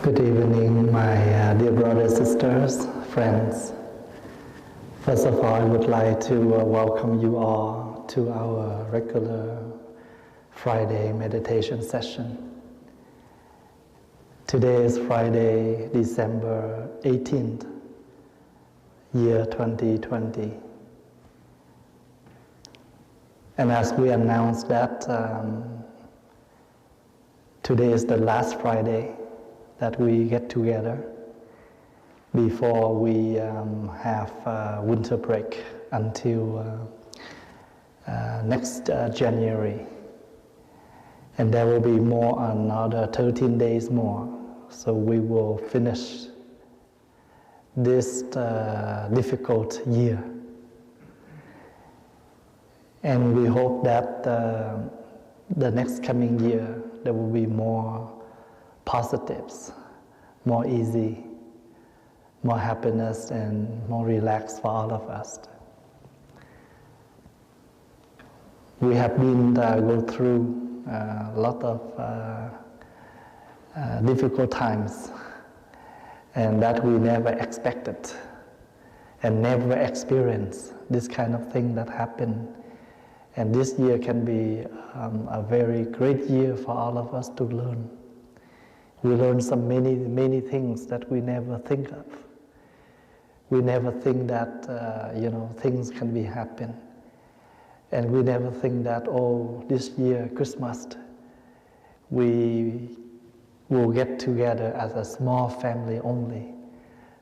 Good evening, my dear brothers, sisters, friends. First of all, I would like to welcome you all to our regular Friday meditation session. Today is Friday, December 18th, year 2020. And as we announced that today is the last Friday that we get together before we have winter break until next January. And there will be another 13 days more. So we will finish this difficult year. And we hope that the next coming year there will be more positives, more easy, more happiness, and more relaxed for all of us. We have been go through a lot of difficult times, and that we never expected and never experienced this kind of thing that happened. And this year can be a very great year for all of us to learn. We learn many things that we never think of. We never think that things can be happen, and we never think that this year Christmas we will get together as a small family only,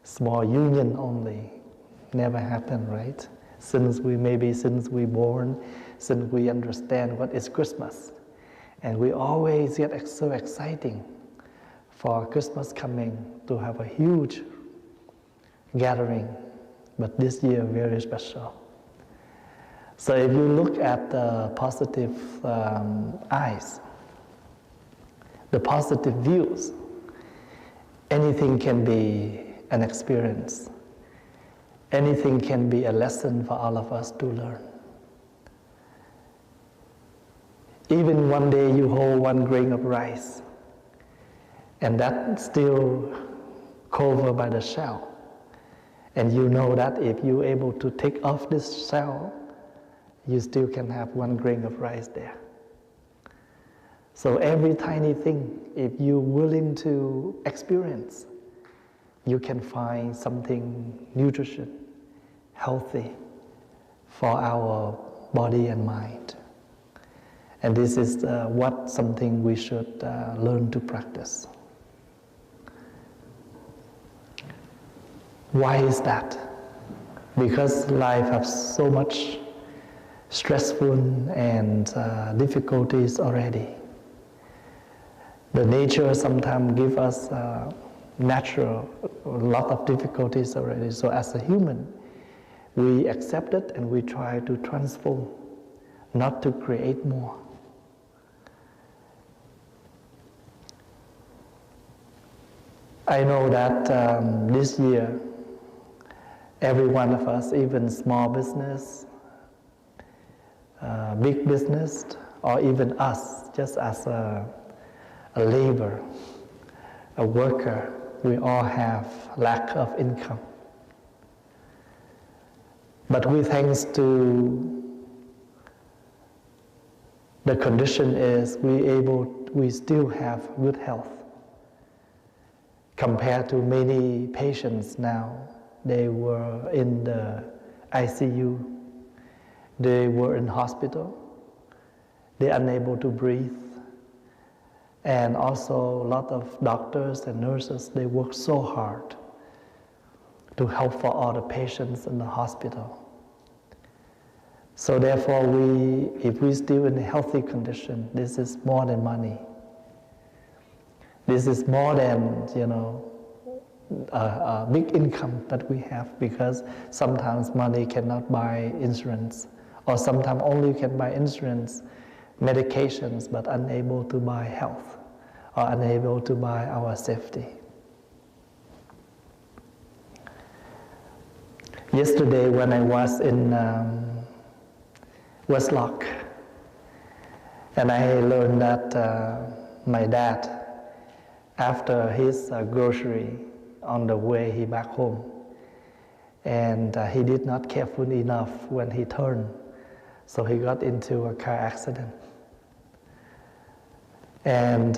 small union only. Never happened, right? Since we born, since we understand what is Christmas, and we always get so exciting for Christmas coming, to have a huge gathering, but this year very special. So if you look at the positive eyes, the positive views, anything can be an experience. Anything can be a lesson for all of us to learn. Even one day you hold one grain of rice, and that still covered by the shell. And you know that if you're able to take off this shell, you still can have one grain of rice there. So every tiny thing, if you're willing to experience, you can find something nutrition, healthy for our body and mind. And this is something we should learn to practice. Why is that? Because life has so much stressful and difficulties already. The nature sometimes gives us a lot of difficulties already. So as a human, we accept it and we try to transform, not to create more. I know that this year, every one of us, even small business, big business, or even us, just as a labor, a worker, we all have lack of income. But thanks to the condition is we still have good health. Compared to many patients now, they were in the ICU, they were in hospital, they're unable to breathe. And also a lot of doctors and nurses, they work so hard to help for all the patients in the hospital. So therefore, if we still in a healthy condition, this is more than money. This is more than, a big income that we have, because sometimes money cannot buy insurance, or sometimes only can buy insurance, medications, but unable to buy health, or unable to buy our safety. Yesterday when I was in Westlock, and I learned that my dad after his grocery on the way he back home. And he did not careful enough when he turned, so he got into a car accident. And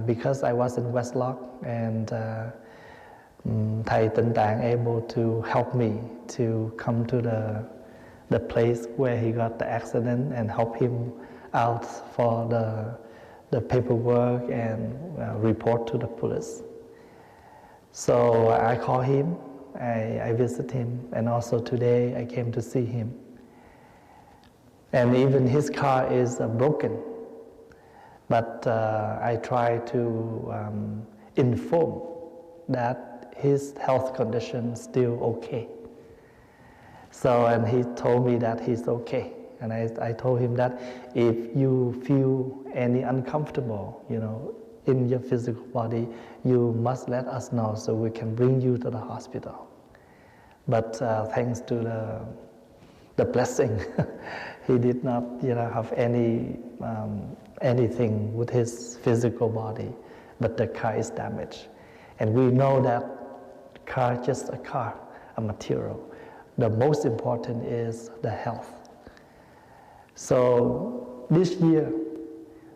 because I was in Westlock, and Thầy Tịnh Tạng able to help me to come to the place where he got the accident and help him out for the paperwork and report to the police. So I call him, I visit him, and also today I came to see him. And even his car is broken, but I try to inform that his health condition is still okay. So, and he told me that he's okay. And I told him that if you feel any uncomfortable, in your physical body, you must let us know so we can bring you to the hospital. But thanks to the blessing, he did not, have anything with his physical body, but the car is damaged. And we know that car is just a car, a material. The most important is the health. So this year,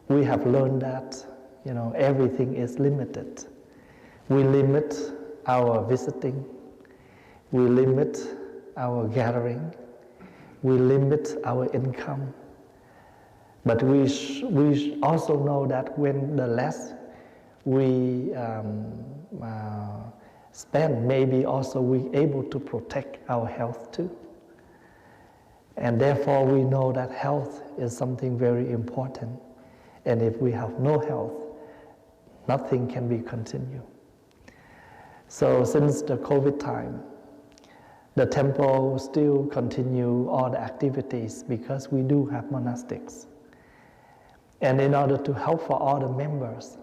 we have learned that, everything is limited. We limit our visiting. We limit our gathering. We limit our income. But we also know that when the less we spend, maybe also we able to protect our health too. And therefore we know that health is something very important. And if we have no health, nothing can be continued. So since the COVID time, the temple still continue all the activities because we do have monastics. And in order to help for all the members,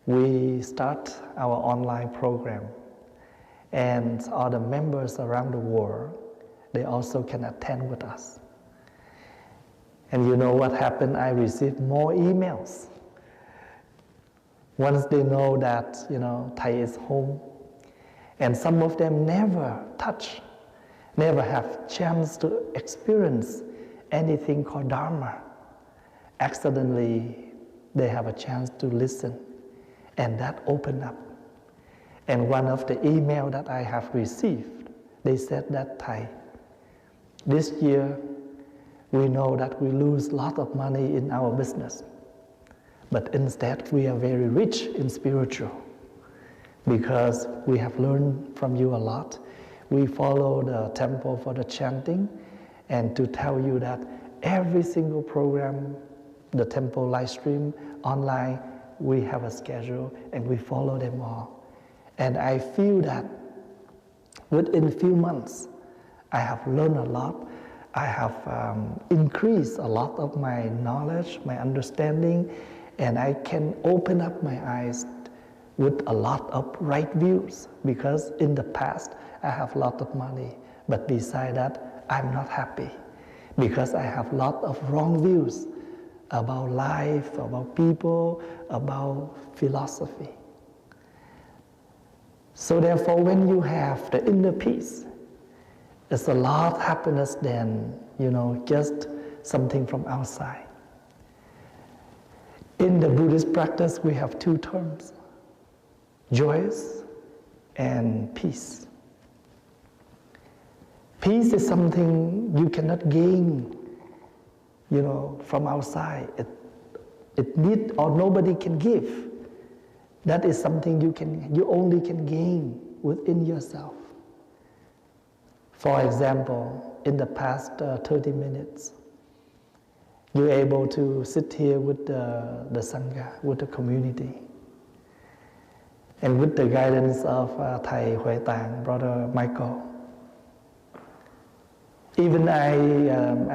we start our online program. And all the members around the world, they also can attend with us. And you know what happened? I received more emails. Once they know that, Thay is home, and some of them never touch, never have chance to experience anything called Dharma. Accidentally, they have a chance to listen, and that opened up. And one of the email that I have received, they said that, Thay, this year we know that we lose a lot of money in our business, but instead we are very rich in spiritual because we have learned from you a lot. We follow the temple for the chanting, and to tell you that every single program, the temple live stream, online, we have a schedule and we follow them all. And I feel that within a few months, I have learned a lot. I have increased a lot of my knowledge, my understanding, and I can open up my eyes with a lot of right views, because in the past I have a lot of money, but beside that I'm not happy because I have a lot of wrong views about life, about people, about philosophy. So therefore, when you have the inner peace, it's a lot of happiness than, just something from outside. In the Buddhist practice, we have two terms, joyous and peace. Peace is something you cannot gain, from outside. It need or nobody can give. That is something you only can gain within yourself. For example, in the past 30 minutes, you're able to sit here with the Sangha, with the community. And with the guidance of Thầy Huệ Tạng, Brother Michael. Even I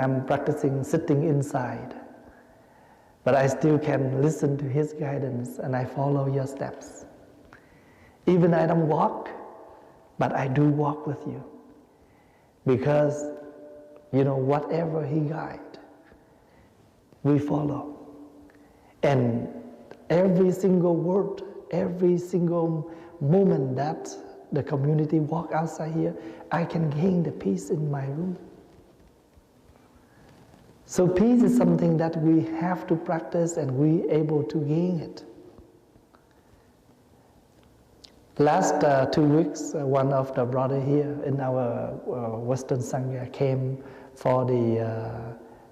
am practicing sitting inside, but I still can listen to his guidance and I follow your steps. Even I don't walk, but I do walk with you. Because, whatever he guides, we follow. And every single word, every single moment that the community walk outside here, I can gain the peace in my room. So peace is something that we have to practice and we able to gain it. Last 2 weeks, one of the brother here in our Western Sangha came for the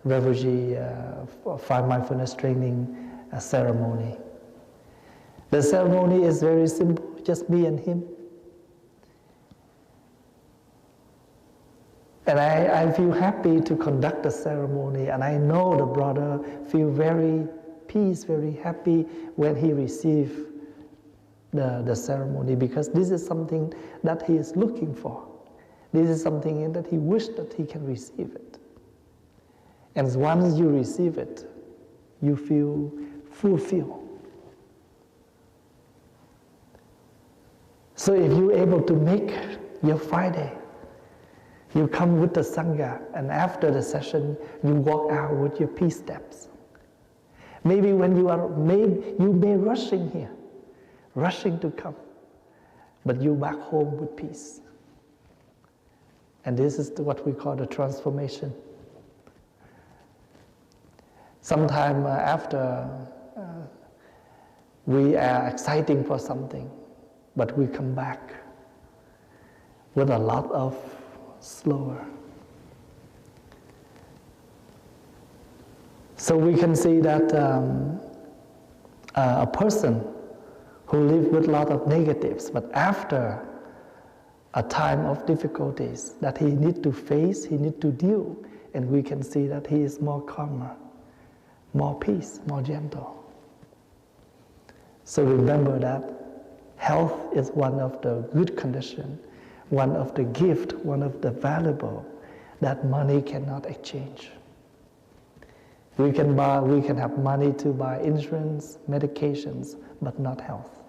refugee for mindfulness training ceremony. The ceremony is very simple, just me and him. And I feel happy to conduct the ceremony, and I know the brother feel very peace, very happy when he receive the ceremony, because this is something that he is looking for. This is something that he wished that he can receive it. And once you receive it, you feel fulfilled. So if you're able to make your Friday, you come with the Sangha, and after the session, you walk out with your peace steps. Maybe when you may rushing here, rushing to come, but you back home with peace. And this is what we call the transformation. Sometime after we are exciting for something, but we come back with a lot of slower. So we can see that a person who lives with a lot of negatives, but after a time of difficulties that he needs to face, he needs to deal, and we can see that he is more calmer, more peace, more gentle. So remember that health is one of the good conditions, one of the gift, one of the valuable that money cannot exchange. We can have money to buy insurance, medications, but not health.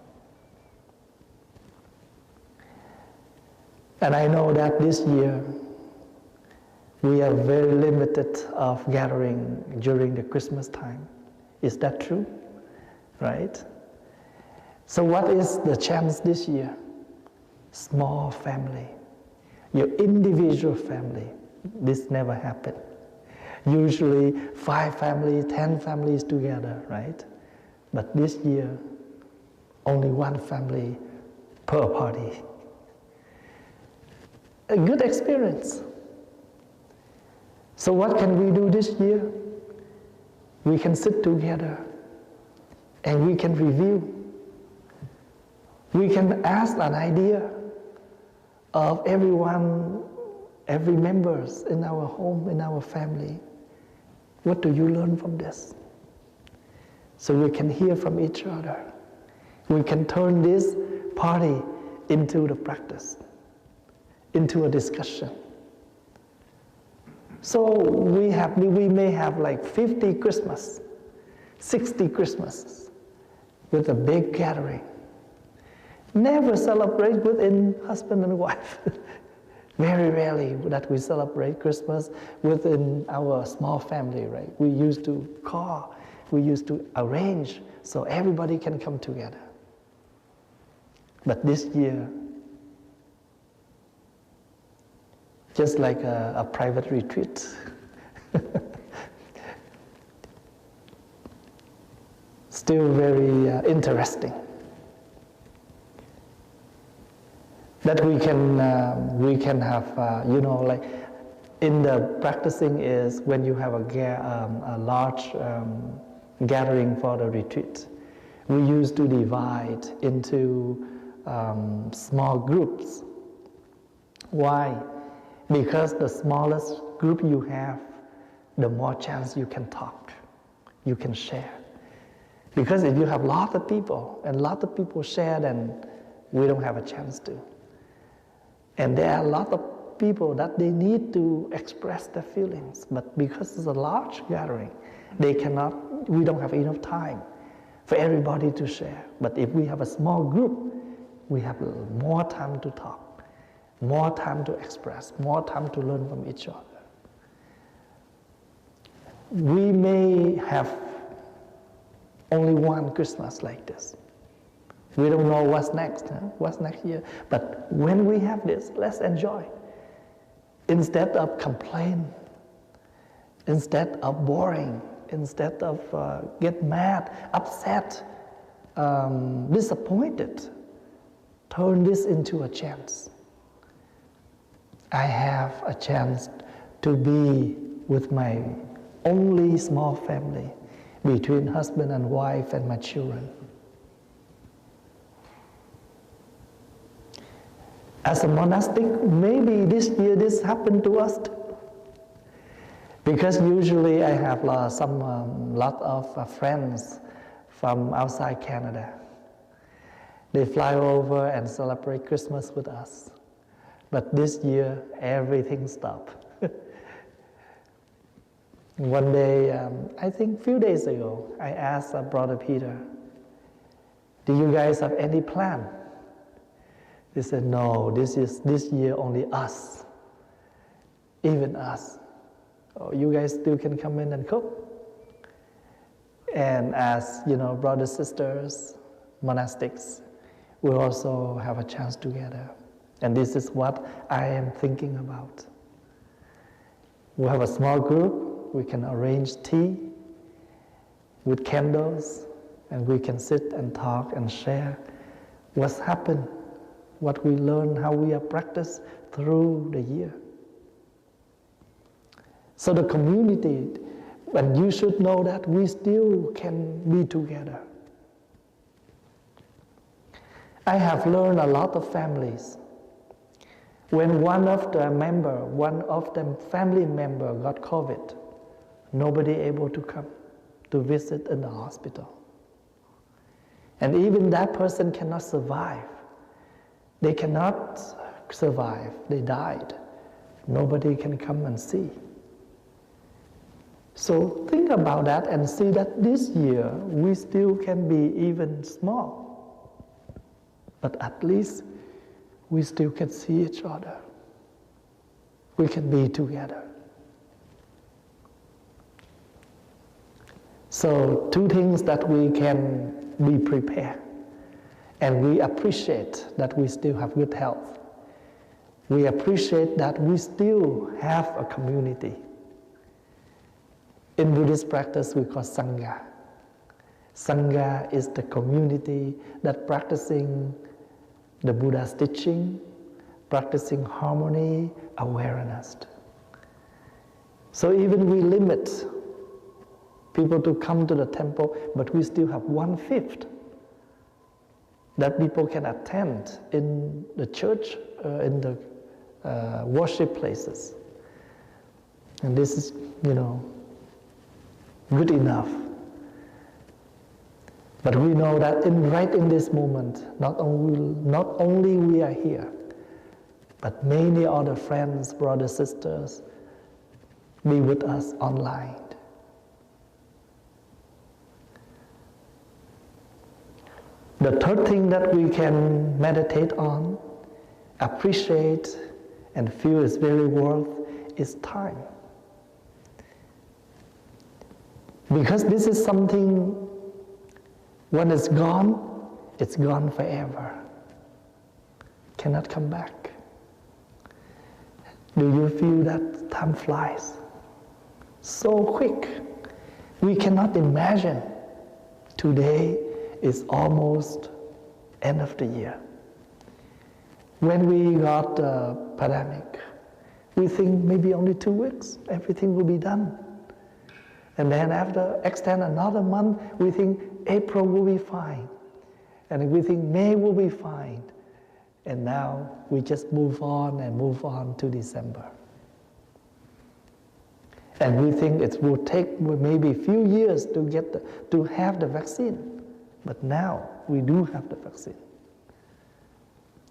And I know that this year we are very limited of gathering during the Christmas time. Is that true? Right? So what is the chance this year? Small family. Your individual family. This never happened. Usually 5 families, 10 families together, right? But this year, only 1 family per party. A good experience. So what can we do this year? We can sit together and we can review. We can ask an idea of everyone, every members in our home, in our family. What do you learn from this? So we can hear from each other. We can turn this party into the practice, into a discussion. So we may have like 50 Christmas, 60 Christmas with a big gathering. Never celebrate within husband and wife. Very rarely that we celebrate Christmas within our small family, right? We used to call, we used to arrange so everybody can come together. But this year, just like a private retreat. Still very interesting. That we can have, like in the practicing is when you have a large gathering for the retreat. We used to divide into small groups. Why? Because the smallest group you have, the more chance you can talk, you can share. Because if you have lots of people and lots of people share, then we don't have a chance to. And there are a lot of people that they need to express their feelings, but because it's a large gathering, we don't have enough time for everybody to share. But if we have a small group, we have more time to talk, more time to express, more time to learn from each other. We may have only one Christmas like this. We don't know what's next, what's next year. But when we have this, let's enjoy. Instead of complain, instead of boring, instead of get mad, upset, disappointed, turn this into a chance. I have a chance to be with my only small family, between husband and wife and my children. As a monastic, maybe this year this happened to us too. Because usually I have lot of friends from outside Canada. They fly over and celebrate Christmas with us. But this year, everything stopped. One day, I think a few days ago, I asked Brother Peter, do you guys have any plan? They said, no, this year only us, even us. Oh, you guys still can come in and cook. And as brothers, sisters, monastics, we also have a chance together. And this is what I am thinking about. We have a small group. We can arrange tea with candles, and we can sit and talk and share what's happened, what we learn, how we have practiced through the year. So the community, and you should know that we still can be together. I have learned a lot of families. When one of the family member got COVID, nobody able to come to visit in the hospital. And even that person cannot survive. They cannot survive. They died. Nobody can come and see. So think about that and see that this year we still can be even small. But at least we still can see each other. We can be together. So two things that we can be prepared. And we appreciate that we still have good health. We appreciate that we still have a community. In Buddhist practice, we call Sangha. Sangha is the community that practicing the Buddha's teaching, practicing harmony, awareness. So even we limit people to come to the temple, but we still have 1/5 that people can attend in the church, in the worship places. And this is, good enough. But we know that right in this moment, not only we are here, but many other friends, brothers, sisters, be with us online. The third thing that we can meditate on, appreciate, and feel is very worth is time. Because this is something, when it's gone forever. Cannot come back. Do you feel that time flies so quick? We cannot imagine today is almost end of the year. When we got the pandemic, we think maybe only 2 weeks, everything will be done. And then after extend another month, we think April will be fine. And we think May will be fine. And now we just move on to December. And we think it will take maybe a few years to have the vaccine. But now we do have the vaccine.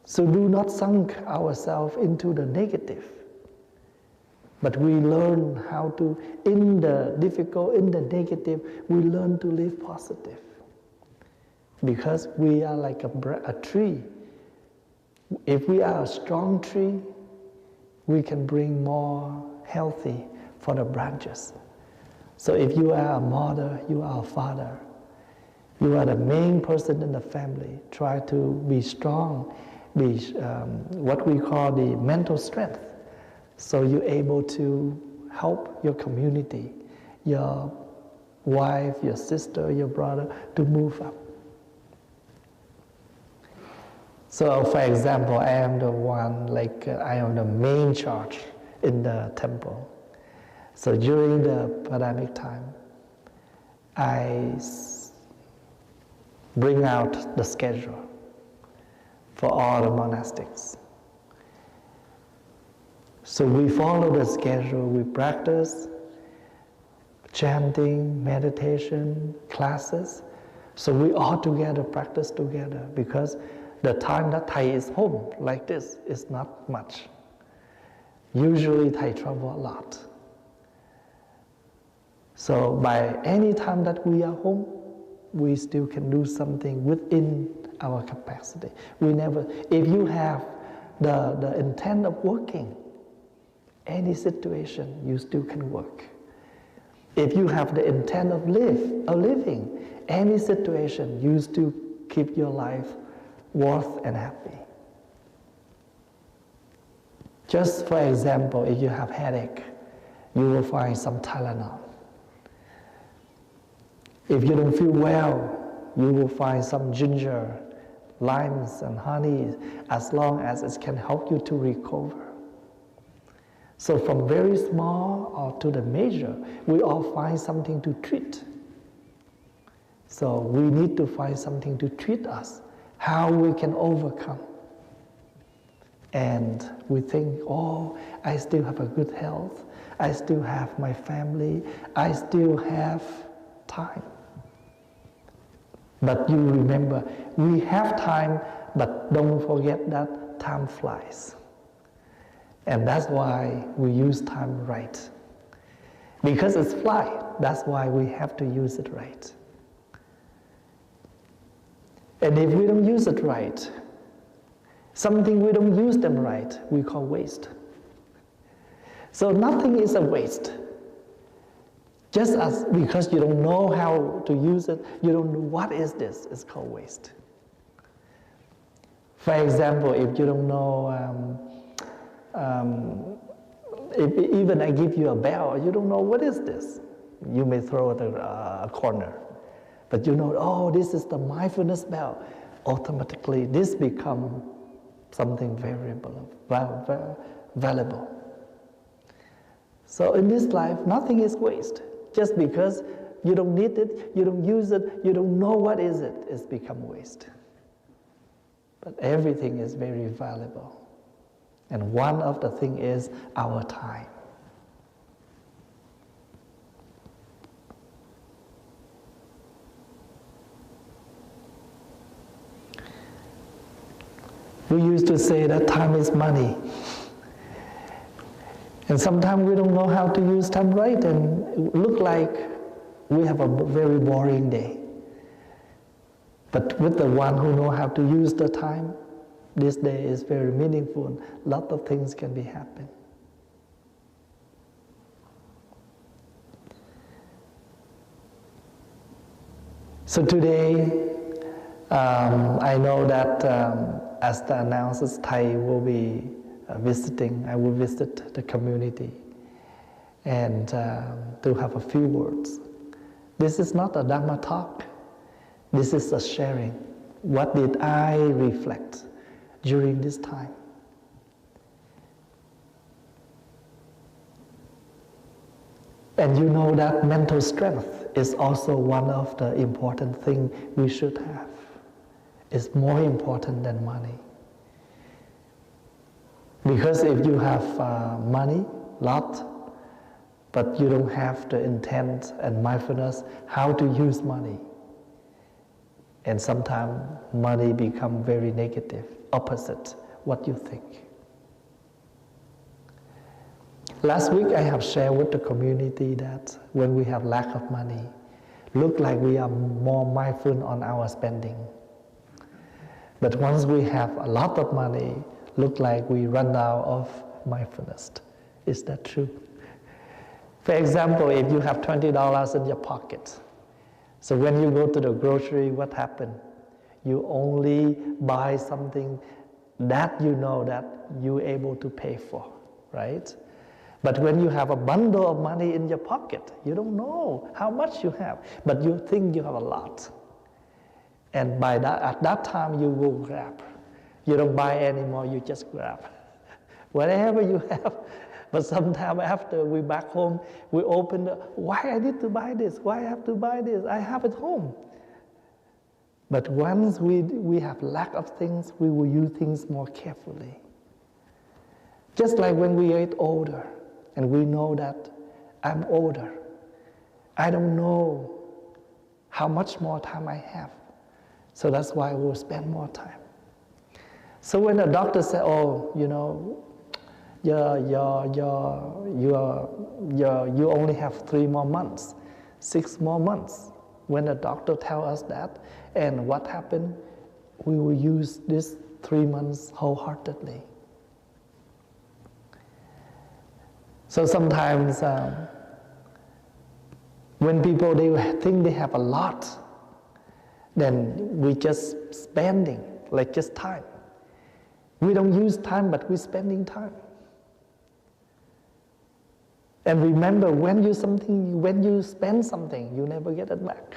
So do not sink ourselves into the negative. But we learn how to, in the difficult, in the negative, we learn to live positive. Because we are like a tree. If we are a strong tree, we can bring more healthy for the branches. So if you are a mother, you are a father, You are the main person in the family. Try to be strong, be what we call the mental strength. So you're able to help your community, your wife, your sister, your brother to move up. So for example, I am the one, I am the main charge in the temple. So during the pandemic time, I bring out the schedule for all the monastics. So we follow the schedule, we practice chanting, meditation, classes. So we all together practice together, because the time that Thay is home like this is not much. Usually Thay travel a lot. So by any time that we are home, we still can do something within our capacity. We never, if you have the intent of working, any situation, you still can work. If you have the intent of living, any situation, you still keep your life worth and happy. Just for example, if you have headache, you will find some Tylenol. If you don't feel well, you will find some ginger, limes and honey, as long as it can help you to recover. So from very small or to the major, we all find something to treat. So we need to find something to treat us, how we can overcome. And we think, oh, I still have a good health, I still have my family, I still have time. But you remember, we have time, but don't forget that time flies. And that's why we use time right. Because it's fly, that's why we have to use it right. And if we don't use it right, something we don't use them right, we call waste. So nothing is a waste. Just as because you don't know how to use it, you don't know what is this, it's called waste. For example, if you don't know, if even I give you a bell, you don't know what is this, you may throw it a corner. But you know, oh, this is the mindfulness bell. Automatically, this becomes something very valuable. So in this life, nothing is waste. Just because you don't need it, you don't use it, you don't know what is it, it's become waste. But everything is very valuable. And one of the things is our time. We used to say that time is money. And sometimes we don't know how to use time right, and it look like we have a very boring day. But with the one who know how to use the time, this day is very meaningful. A lot of things can be happen. So today, I know that as the announcers, Thay will be visiting. I will visit the community and to have a few words. This is not a Dharma talk. This is a sharing. What did I reflect during this time? And you know that mental strength is also one of the important things we should have. It's more important than money. Because if you have money, lot, but you don't have the intent and mindfulness how to use money, and sometimes money become very negative, opposite what you think. Last week I have shared with the community that when we have lack of money, look like we are more mindful on our spending. But once we have a lot of money, look like we run out of mindfulness. Is that true? For example, if you have $20 in your pocket, So when you go to the grocery, what happens? You only buy something that you know that you're able to pay for, right? But when you have a bundle of money in your pocket, you don't know how much you have, but you think you have a lot. And by that, at that time, you will grab. You don't buy anymore, you just grab. Whatever you have. But sometime after we back home, we open why I need to buy this? Why I have to buy this? I have it home. But once we have lack of things, we will use things more carefully. Just like when we get older, and we know that I'm older, I don't know how much more time I have. So that's why we'll spend more time. So when the doctor said, oh, you know, you only have 3 more months, 6 more months. When the doctor tells us that, and what happened, we will use this 3 months wholeheartedly. So sometimes when people they think they have a lot, then we just spending, like just time. We don't use time, but we're spending time. And remember, when you spend something, you never get it back.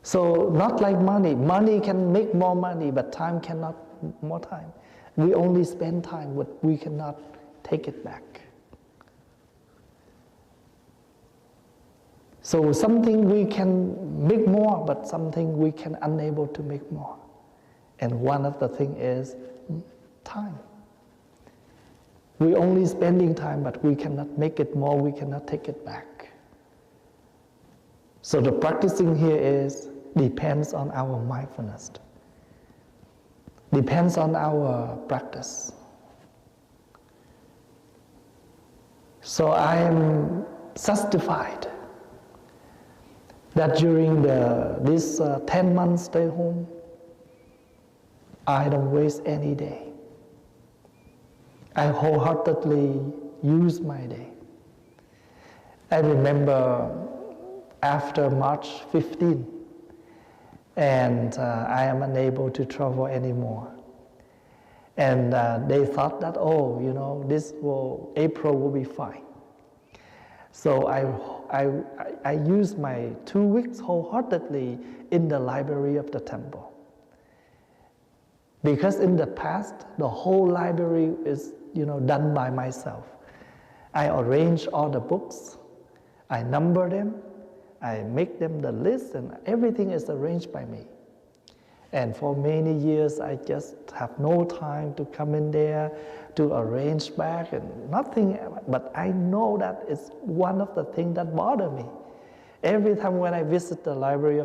So not like money. Money can make more money, but time cannot more time. We only spend time, but we cannot take it back. So something we can make more, but something we can unable to make more. And one of the things is time. We only spending time, but we cannot make it more, we cannot take it back. So the practicing here is depends on our mindfulness. Depends on our practice. So I am satisfied that during this 10 months stay home, I don't waste any day. I wholeheartedly use my day. I remember after March 15, and I am unable to travel anymore. And they thought that, oh, you know, April will be fine. So I used my 2 weeks wholeheartedly in the library of the temple. Because in the past, the whole library is, done by myself. I arrange all the books, I number them, I make them the list, and everything is arranged by me. And for many years, I just have no time to come in there to arrange back and nothing. But I know that it's one of the things that bother me. Every time when I visit the library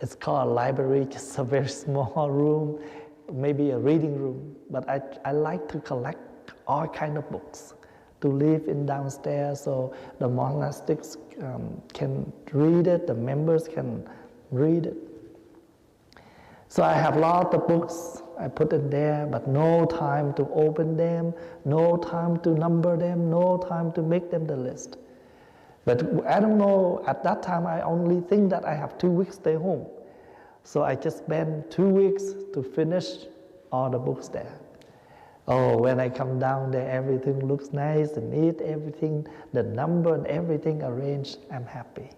it's called a library, just a very small room, maybe a reading room. But I like to collect all kind of books to live in downstairs, so the monastics can read it, the members can read it. So I have a lot of books I put in there, but no time to open them, no time to number them, no time to make them the list. But I don't know, at that time I only think that I have 2 weeks stay home. So I just spend 2 weeks to finish all the books there. Oh, when I come down there, everything looks nice and neat, everything, the number and everything arranged, I'm happy.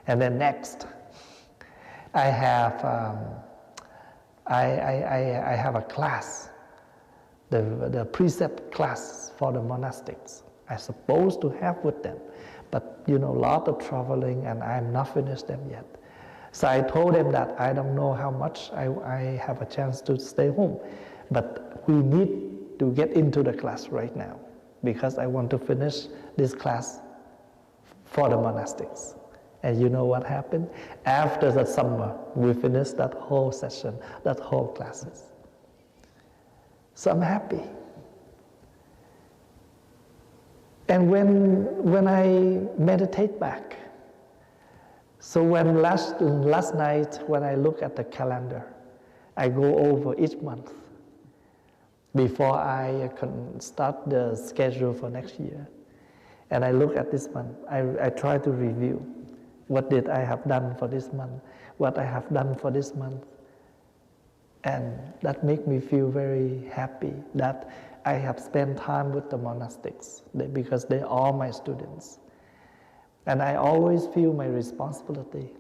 And then next, I have I have a class, the precept class for the monastics. I'm supposed to have with them, but a lot of traveling and I'm not finished them yet. So I told them that I don't know how much I have a chance to stay home, but we need to get into the class right now because I want to finish this class for the monastics. And you know what happened? After the summer, we finished that whole session, that whole classes. So I'm happy. And when I meditate back, so when last night when I look at the calendar, I go over each month before I can start the schedule for next year. And I look at this month, I try to review what did I have done for this month, what I have done for this month. And that makes me feel very happy that I have spent time with the monastics because they are my students. And I always feel my responsibility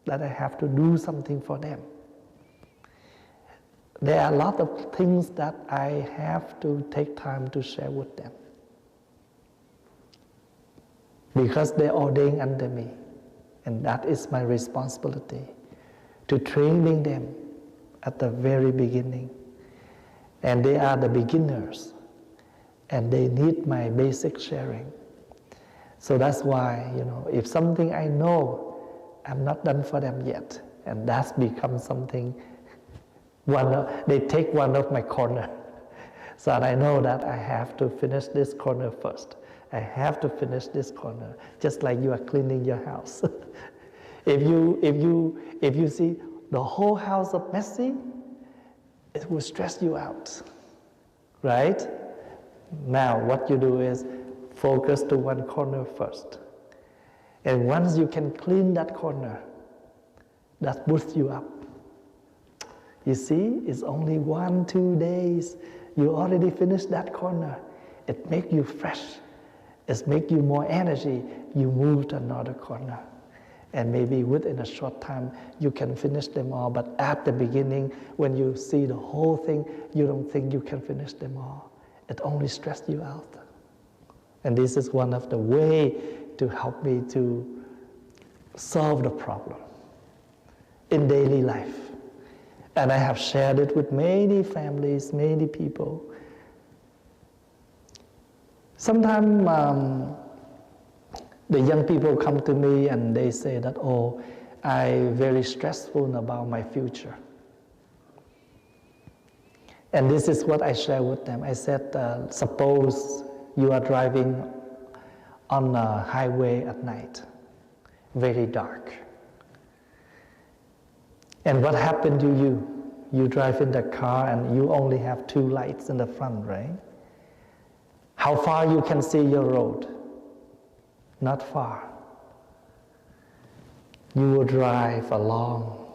that I have to do something for them. There are a lot of things that I have to take time to share with them because they ordain under me, and that is my responsibility, to training them at the very beginning. And they are the beginners, and they need my basic sharing. So that's why, if something I know I'm not done for them yet, and that's become something, they take one of my corner. So I know that I have to finish this corner first. I have to finish this corner, just like you are cleaning your house. If you see the whole house is messy, it will stress you out, right? Now what you do is focus to one corner first. And once you can clean that corner, that boosts you up. You see, it's only 1-2 days. You already finished that corner. It makes you fresh. It makes you more energy. You move to another corner. And maybe within a short time, you can finish them all. But at the beginning, when you see the whole thing, you don't think you can finish them all. It only stresses you out. And this is one of the ways to help me to solve the problem in daily life. And I have shared it with many families, many people. Sometimes the young people come to me and they say that, I'm very stressful about my future. And this is what I share with them. I said, suppose you are driving on a highway at night, very dark. And what happened to you? You drive in the car and you only have 2 lights in the front, right? How far you can see your road? Not far. You will drive along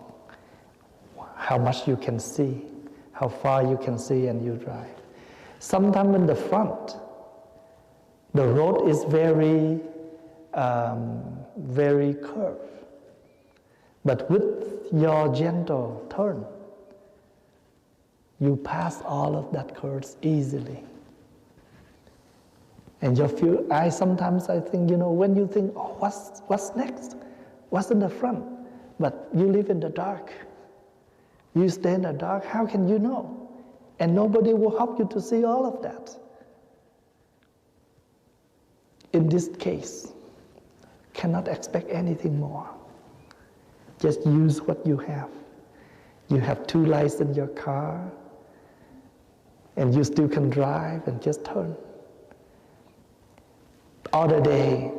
how much you can see, how far you can see, and you drive. Sometimes in the front, the road is very curved. But with your gentle turn, you pass all of that curves easily. And sometimes I think, when you think, what's next? What's in the front? But you live in the dark. You stay in the dark, how can you know? And nobody will help you to see all of that. In this case, cannot expect anything more. Just use what you have. You have 2 lights in your car, and you still can drive and just turn. Other day,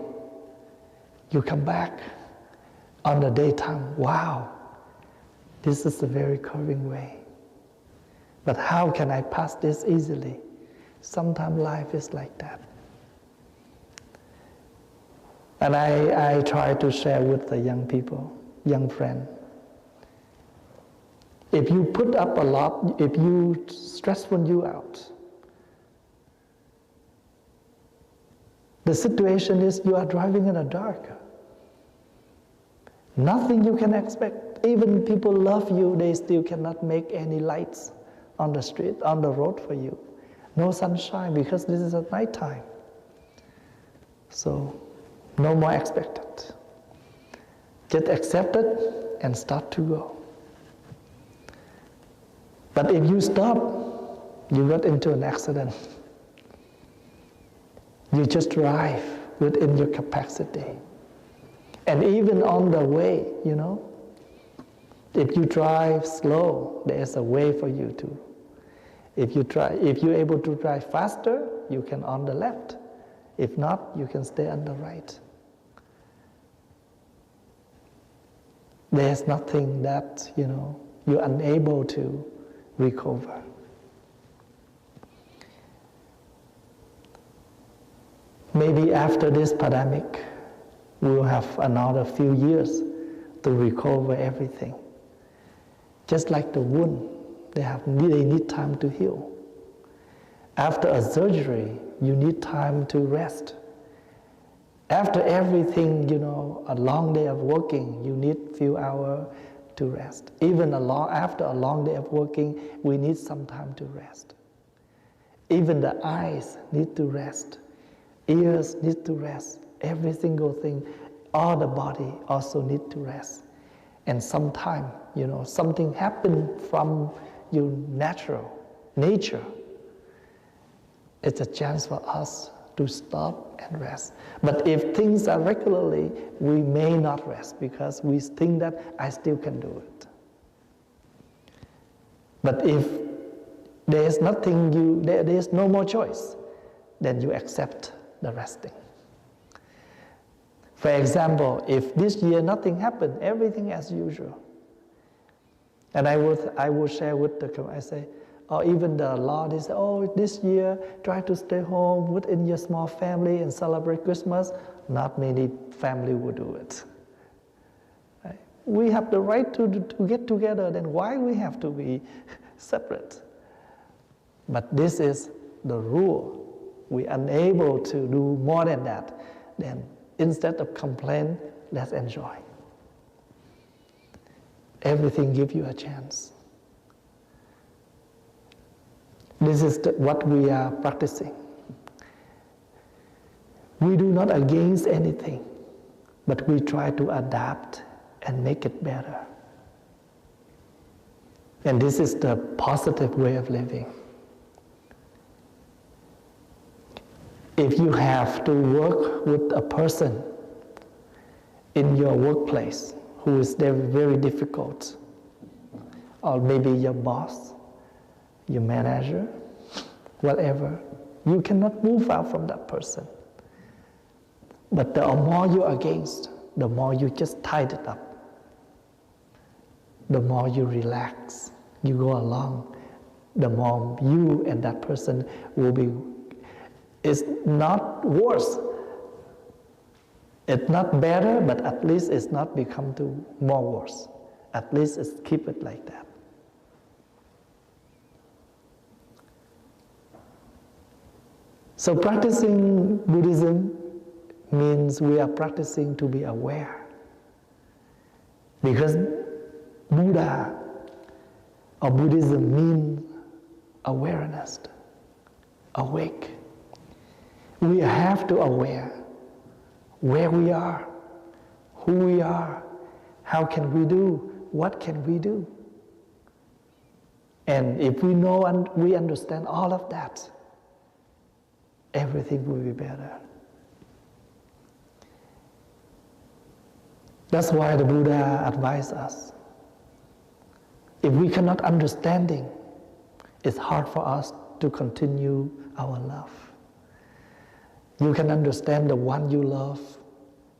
you come back on the daytime. Wow, this is a very curving way. But how can I pass this easily? Sometimes life is like that. And I try to share with the young people, young friend. If you put up a lot, if you stressful you out, the situation is you are driving in the dark. Nothing you can expect. Even people love you, they still cannot make any lights on the street, on the road for you. No sunshine because this is at night time. So, no more expected. Just accept it and start to go. But if you stop, you got into an accident. You just drive within your capacity. And even on the way, if you drive slow, there's a way for you to. If you're able to drive faster, you can on the left. If not, you can stay on the right. There's nothing that, you're unable to recover. Maybe after this pandemic, we'll have another few years to recover everything. Just like the wound, they need time to heal. After a surgery, you need time to rest. After everything, a long day of working, you need few hours to rest. Even after a long day of working, we need some time to rest. Even the eyes need to rest. Ears need to rest. Every single thing, all the body also need to rest. And sometime, something happened from your nature. It's a chance for us to stop and rest. But if things are regularly, we may not rest because we think that I still can do it. But if there is no more choice, then you accept the resting. For example, if this year nothing happened, everything as usual, and I will share with I say, or even the law, they say, this year try to stay home within your small family and celebrate Christmas. Not many family will do it. Right? We have the right to get together, then why we have to be separate? But this is the rule. We're unable to do more than that. Then instead of complain, let's enjoy. Everything gives you a chance. This is what we are practicing. We do not against anything, but we try to adapt and make it better. And this is the positive way of living. If you have to work with a person in your workplace who is very difficult, or maybe your boss, your manager, whatever, you cannot move out from that person. But the more you're against, the more you just tied it up. The more you relax, you go along, the more you and that person will be. It's not worse. It's not better, but at least it's not become more worse. At least it's keep it like that. So practicing Buddhism means we are practicing to be aware. Because Buddha or Buddhism means awareness, awake. We have to aware where we are, who we are, how can we do, what can we do. And if we know and we understand all of that, everything will be better. That's why the Buddha advised us. If we cannot understanding, it's hard for us to continue our love. You can understand the one you love,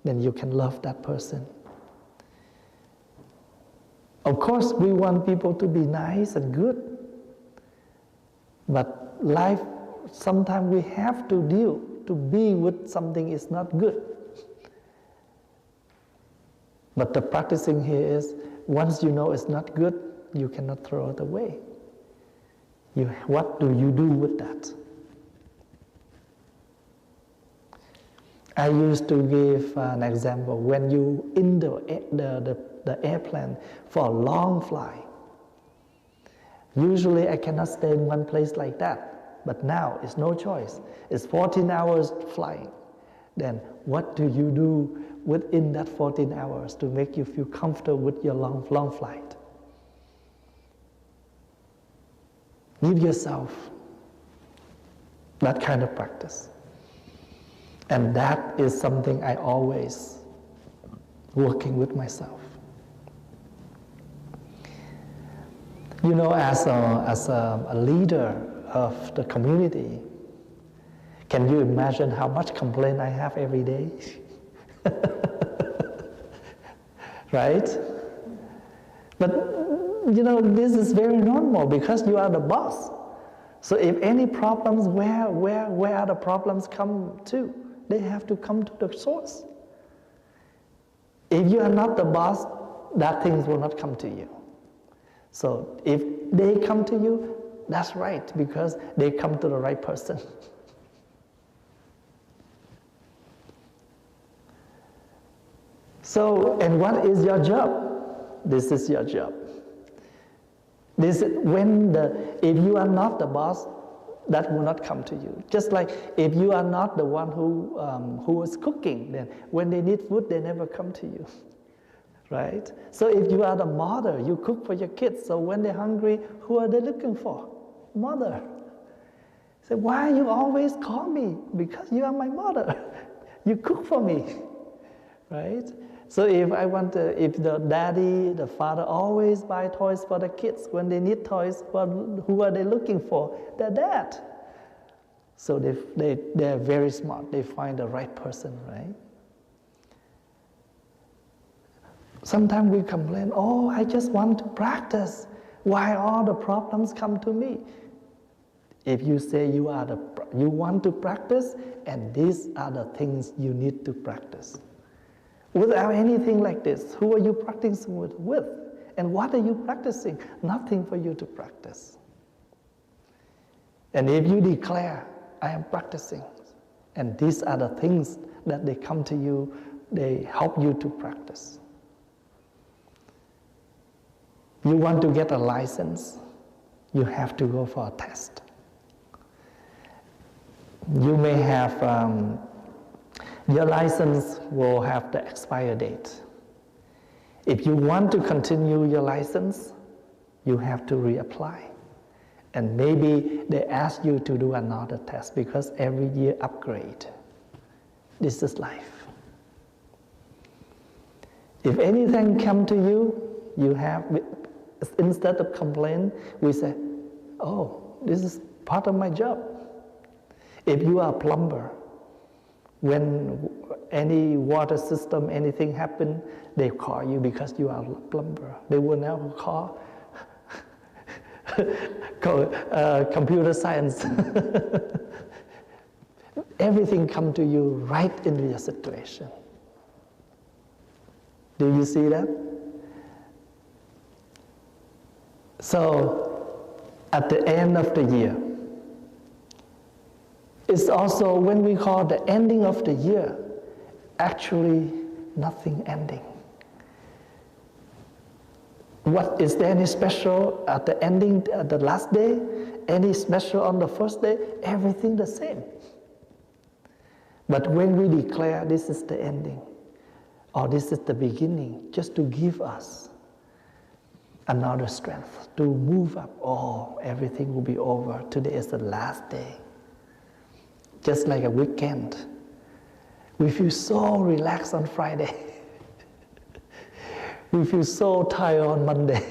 then you can love that person. Of course, we want people to be nice and good, but life, sometimes we have to be with something is not good. But the practicing here is, once you know it's not good, you cannot throw it away. What do you do with that? I used to give an example. When you in the airplane for a long flight, usually I cannot stay in one place like that. But now it's no choice. It's 14 hours flying. Then what do you do within that 14 hours to make you feel comfortable with your long flight? Give yourself that kind of practice. And that is something I always working with myself. You know, as a leader of the community, can you imagine how much complaint I have every day? Right? But this is very normal because you are the boss. So if any problems, where are the problems come to? They have to come to the source. If you are not the boss, that things will not come to you. So if they come to you, that's right, because they come to the right person. So, and what is your job? This is your job. This is if you are not the boss, that will not come to you. Just like if you are not the one who is cooking, then when they need food, they never come to you, right? So if you are the mother, you cook for your kids. So when they're hungry, who are they looking for? Mother. Say, why you always call me? Because you are my mother. You cook for me, right? So if the daddy, the father always buy toys for the kids, when they need toys, who are they looking for? Their dad. So they're very smart. They find the right person, right? Sometimes we complain, oh, I just want to practice. Why all the problems come to me? If you say you want to practice, and these are the things you need to practice. Without anything like this, who are you practicing with? And what are you practicing? Nothing for you to practice. And if you declare, I am practicing, and these are the things that they come to you, they help you to practice. You want to get a license, you have to go for a test. You may have your license will have the expire date. If you want to continue your license, you have to reapply. And maybe they ask you to do another test because every year upgrade. This is life. If anything come to you, you have, instead of complain, we say, oh, this is part of my job. If you are a plumber, when any water system, anything happen, they call you because you are a plumber. They will never call computer science. Everything come to you right into your situation. Do you see that? So, at the end of the year, it's also when we call the ending of the year, actually nothing ending. What is there any special at the ending, at the last day? Any special on the first day? Everything the same. But when we declare this is the ending, or this is the beginning, just to give us another strength to move up. Oh, everything will be over. Today is the last day. Just like a weekend. We feel so relaxed on Friday. We feel so tired on Monday.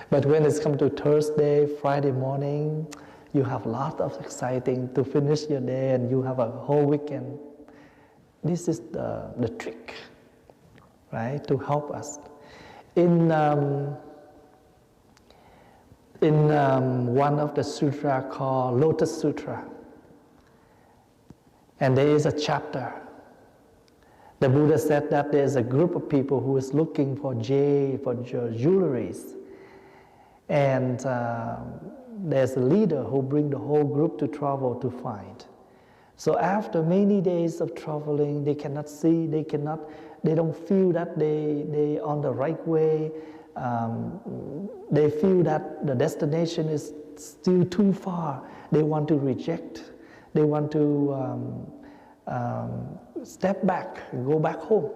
But when it's come to Thursday, Friday morning, you have a lot of exciting to finish your day and you have a whole weekend. This is the trick, right, to help us. In one of the sutra called Lotus Sutra, and there is a chapter. The Buddha said that there is a group of people who is looking for jewelries, and there's a leader who bring the whole group to travel to find. So after many days of traveling, they cannot see, they don't feel that they on the right way. They feel that the destination is still too far. They want to reject. They want to step back and go back home.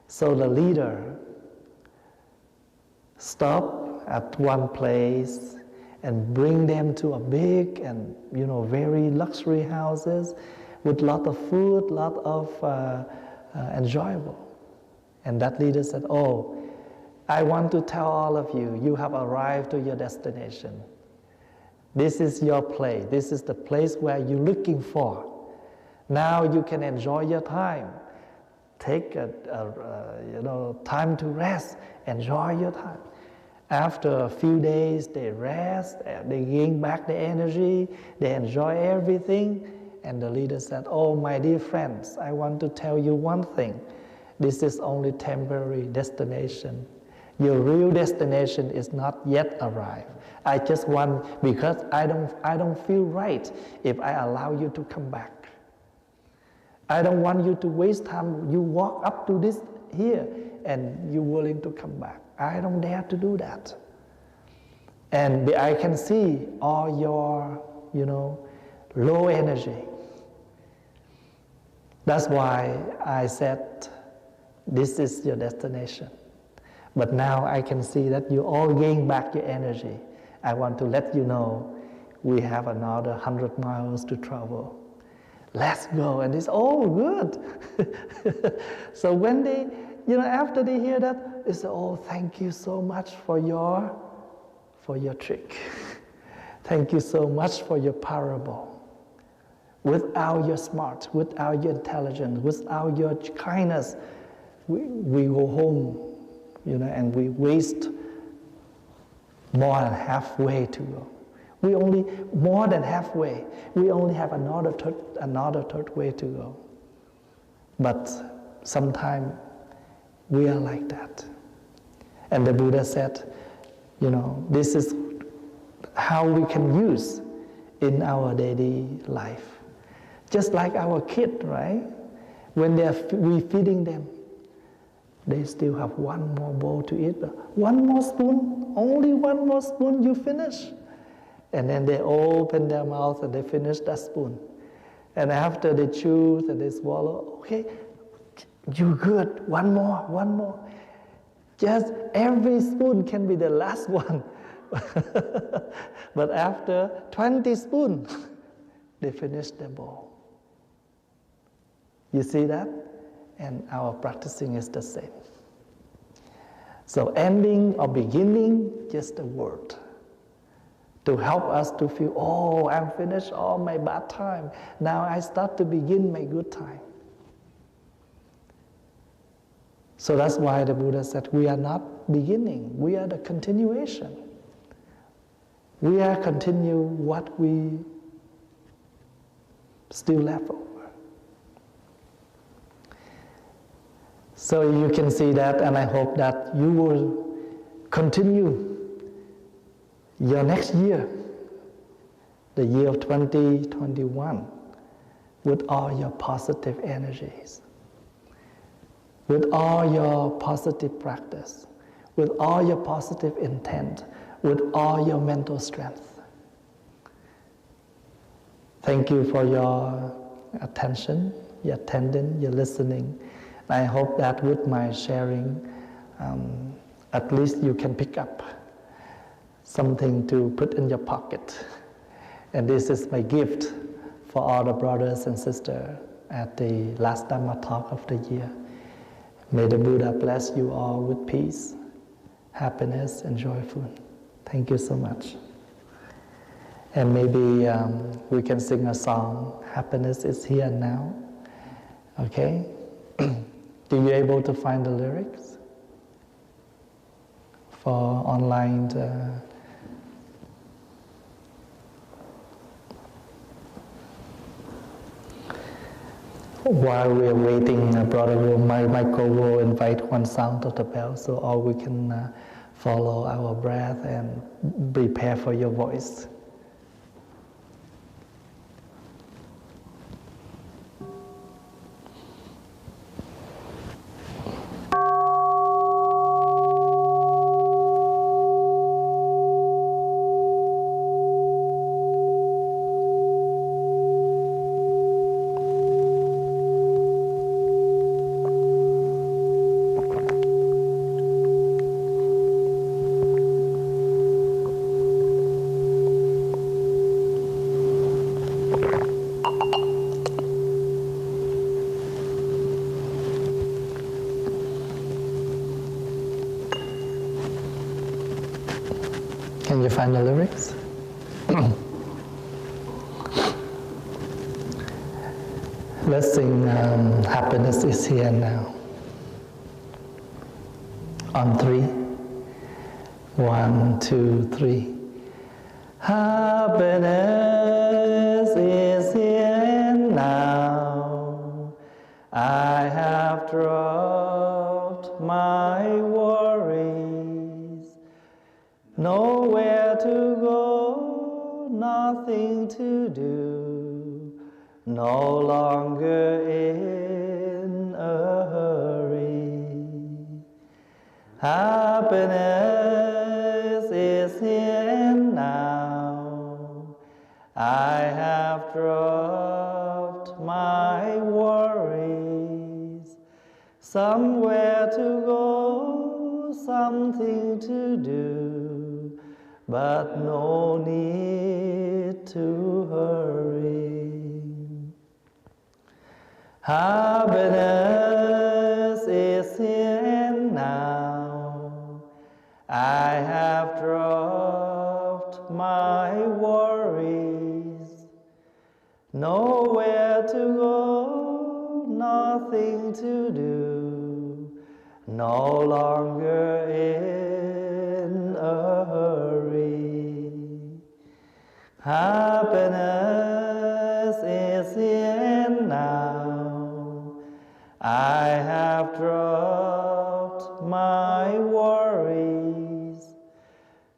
So the leader stopped at one place and bring them to a big and very luxury houses with lot of food, lot of enjoyable. And that leader said, "Oh, I want to tell all of you, you have arrived to your destination. This is your place. This is the place where you're looking for. Now you can enjoy your time. Take time to rest. Enjoy your time." After a few days, they rest, they gain back the energy, they enjoy everything, And the leader said, "Oh, my dear friends, I want to tell you one thing. This is only temporary destination. Your real destination is not yet arrived. I just want, because I don't feel right if I allow you to come back. I don't want you to waste time. You walk up to this here and you're willing to come back. I don't dare to do that. And I can see all your, low energy. That's why I said, this is your destination. But now I can see that you all gain back your energy. I want to let you know we have another 100 miles to travel. Let's go." And it's all good. So when they, after they hear that, they say, "Oh, thank you so much for your trick. Thank you so much for your parable. Without your smart, without your intelligence, without your kindness, we go home, and we waste more than halfway to go. We only, more than halfway, we only have another third way to go. But sometimes we are like that." And the Buddha said, this is how we can use in our daily life. Just like our kid, right? When we feeding them, they still have one more bowl to eat. One more spoon, only one more spoon, you finish. And then they open their mouth and they finish that spoon. And after they chew and they swallow, "Okay, you good, one more. Just every spoon can be the last one." But after 20 spoons, they finish their bowl. You see that? And our practicing is the same. So ending or beginning, just a word to help us to feel, "Oh, I'm finished all my bad time. Now I start to begin my good time." So that's why the Buddha said we are not beginning, we are the continuation. We are continue what we still left over. So you can see that, and I hope that you will continue your next year, the year of 2021, with all your positive energies, with all your positive practice, with all your positive intent, with all your mental strength. Thank you for your attention, your attending, your listening. I hope that with my sharing, at least you can pick up something to put in your pocket. And this is my gift for all the brothers and sisters at the last Dharma talk of the year. May the Buddha bless you all with peace, happiness, and joyful. Thank you so much. And maybe we can sing a song, "Happiness is Here and Now." Okay? Do you able to find the lyrics for online? While we are waiting, Brother Michael will invite one sound of the bell, so all we can follow our breath and prepare for your voice. Can you find the lyrics? Let's sing "Happiness is Here Now." On 3. 1, 2, 3. Happiness is here I have dropped my worries, nowhere to go, nothing to do, no longer in a hurry. Happiness is here and now. I have dropped my worries, somewhere to go, something to do, but no need to hurry. Happiness is here and now. I have dropped my worries, nowhere to go, nothing to do, no longer in a hurry. Happiness is here and now. I have dropped my worries,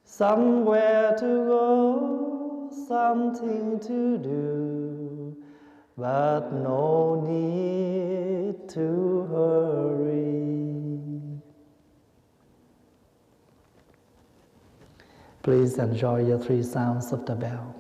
somewhere to go, something to do, but no need to hurry. Please enjoy your 3 sounds of the bell.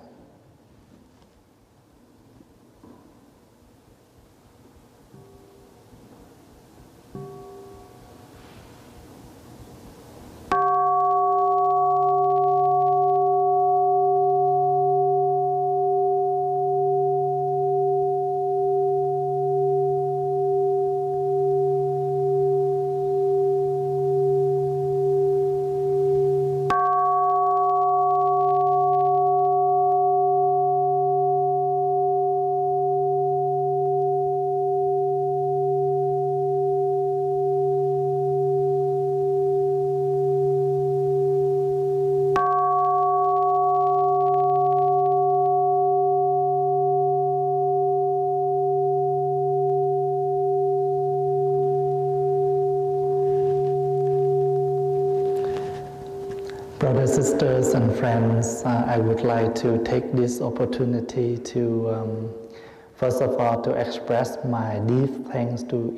Brothers, sisters, and friends, I would like to take this opportunity to, first of all, to express my deep thanks to each